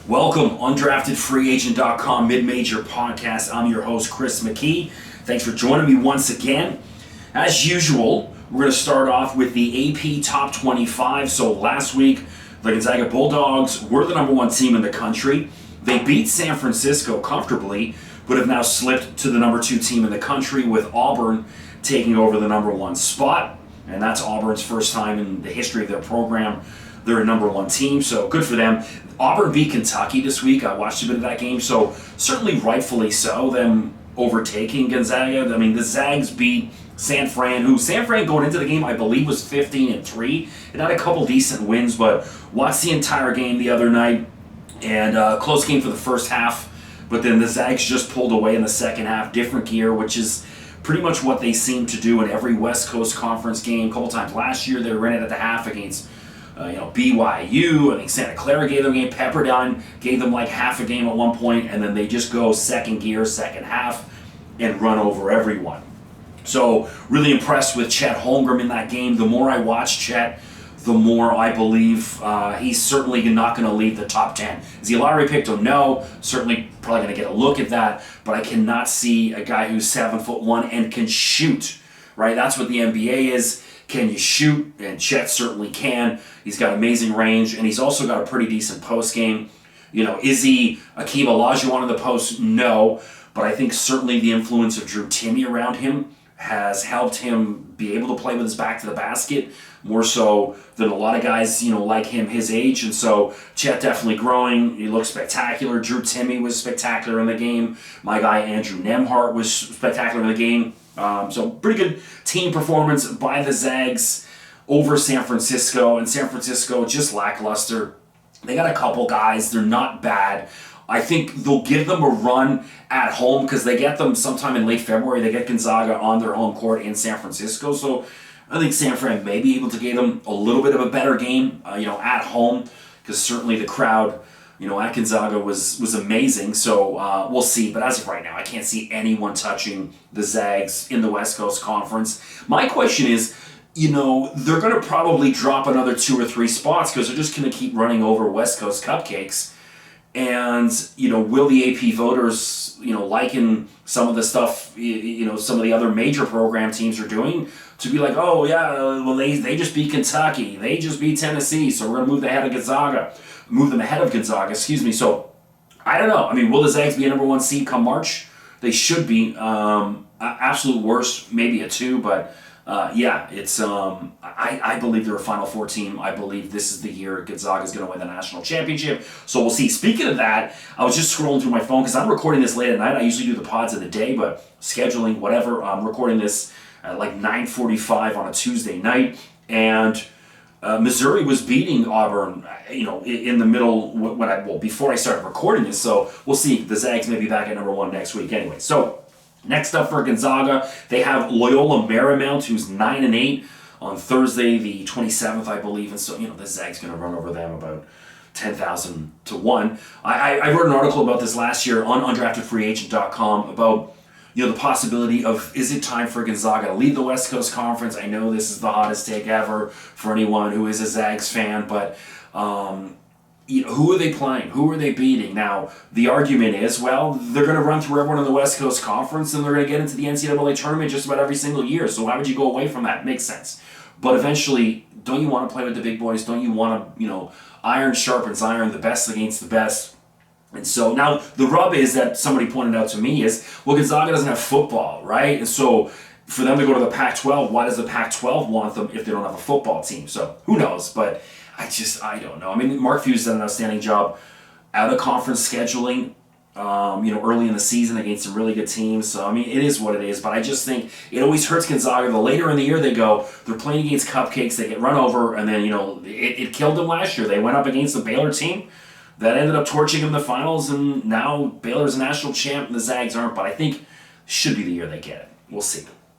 Welcome, undraftedfreeagent.com Mid-Major podcast. I'm your host, Chris McKee. Thanks for joining me once again. As usual, we're going to start off with the AP Top 25. So last week, the Gonzaga Bulldogs were the number one team in the country. They beat San Francisco comfortably, but have now slipped to the number two team in the country with Auburn taking over the number one spot. And that's Auburn's first time in the history of their program. They're a number one team, so good for them. Auburn beat Kentucky this week. I watched a bit of that game, so certainly rightfully so, them overtaking Gonzaga. I mean, the Zags beat San Fran, who San Fran going into the game, I believe, was 15-3. It had a couple decent wins, but watched the entire game the other night, and close game for the first half, but then the Zags just pulled away in the second half. Different gear, which is pretty much what they seem to do in every West Coast Conference game. A couple times last year, they were in it at the half against BYU. I think Santa Clara gave them a game. Pepperdine gave them like half a game at one point, and then they just go second gear, second half, and run over everyone. So really impressed with Chet Holmgren in that game. The more I watch Chet, the more I believe he's certainly not going to leave the top 10. Is he a lottery pick? Don't know. Certainly probably going to get a look at that, but I cannot see a guy who's 7'1" and can shoot, right? That's what the NBA is. Can you shoot? And Chet certainly can. He's got amazing range, and he's also got a pretty decent post game. You know, is he Akeem Olajuwon in the post? No, but I think certainly the influence of Drew Timme around him has helped him be able to play with his back to the basket more so than a lot of guys, like him his age. And so Chet definitely growing. He looks spectacular. Drew Timme was spectacular in the game. My guy Andrew Nembhard was spectacular in the game. So pretty good team performance by the Zags over San Francisco. And San Francisco just lackluster. They got a couple guys. They're not bad. I think they'll give them a run at home because they get them sometime in late February. They get Gonzaga on their home court in San Francisco. So I think San Fran may be able to give them a little bit of a better game, at home, because certainly the crowd, at Gonzaga was amazing. So we'll see. But as of right now, I can't see anyone touching the Zags in the West Coast Conference. My question is, they're going to probably drop another 2 or 3 spots because they're just going to keep running over West Coast cupcakes. And, will the AP voters, liken some of the stuff, some of the other major program teams are doing to be like, oh, yeah, well, they just beat Kentucky. They just beat Tennessee. So we're going to move them ahead of Gonzaga, So I don't know. I mean, will the Zags be a number one seed come March? They should be. Absolute worst, maybe a 2, but it's I believe they're a Final Four team. I believe this is the year Gonzaga is going to win the national championship. So we'll see. Speaking of that, I was just scrolling through my phone because I'm recording this late at night. I usually do the pods of the day, but scheduling, whatever. I'm recording this at like 9:45 on a Tuesday night, and Missouri was beating Auburn, in the middle before I started recording this. So we'll see. The Zags may be back at number 1 next week anyway. So next up for Gonzaga, they have Loyola Marymount, who's 9-8 on Thursday, the 27th, I believe. And so, the Zags going to run over them about 10,000 to 1. I wrote an article about this last year on undraftedfreeagent.com about, the possibility of, is it time for Gonzaga to leave the West Coast Conference? I know this is the hottest take ever for anyone who is a Zags fan, but who are they playing? Who are they beating? Now, the argument is, well, they're going to run through everyone in the West Coast Conference and they're going to get into the NCAA tournament just about every single year. So why would you go away from that? It makes sense. But eventually, don't you want to play with the big boys? Don't you want to, iron sharpens iron, the best against the best? And so now the rub is that somebody pointed out to me is, well, Gonzaga doesn't have football, right? And so for them to go to the Pac-12, why does the Pac-12 want them if they don't have a football team? So who knows? But I don't know. I mean, Mark Few's done an outstanding job out of conference scheduling, early in the season against some really good teams. So, I mean, it is what it is. But I just think it always hurts Gonzaga. The later in the year they go, they're playing against cupcakes, they get run over, and then, it killed them last year. They went up against the Baylor team that ended up torching them in the finals, and now Baylor's a national champ and the Zags aren't. But I think it should be the year they get it. We'll see.